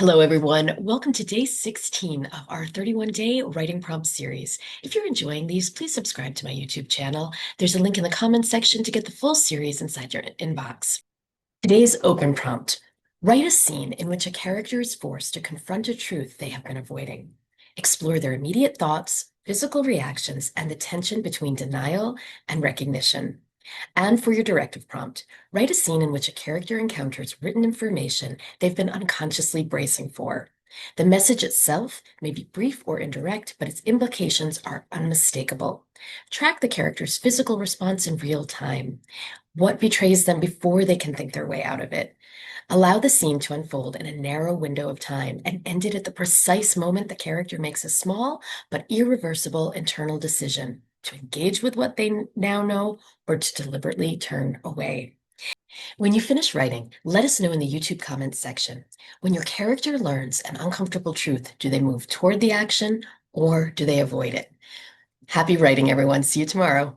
Hello, everyone. Welcome to day 16 of our 31-day writing prompt series. If you're enjoying these, please subscribe to my YouTube channel. There's a link in the comments section to get the full series inside your inbox. Today's open prompt. Write a scene in which a character is forced to confront a truth they have been avoiding. Explore their immediate thoughts, physical reactions, and the tension between denial and recognition. And for your directive prompt, write a scene in which a character encounters written information they've been unconsciously bracing for. The message itself may be brief or indirect, but its implications are unmistakable. Track the character's physical response in real time. What betrays them before they can think their way out of it? Allow the scene to unfold in a narrow window of time and end it at the precise moment the character makes a small but irreversible internal decision to engage with what they now know or to deliberately turn away. When you finish writing, let us know in the YouTube comments section. When your character learns an uncomfortable truth, do they move toward the action or do they avoid it? Happy writing, everyone. See you tomorrow.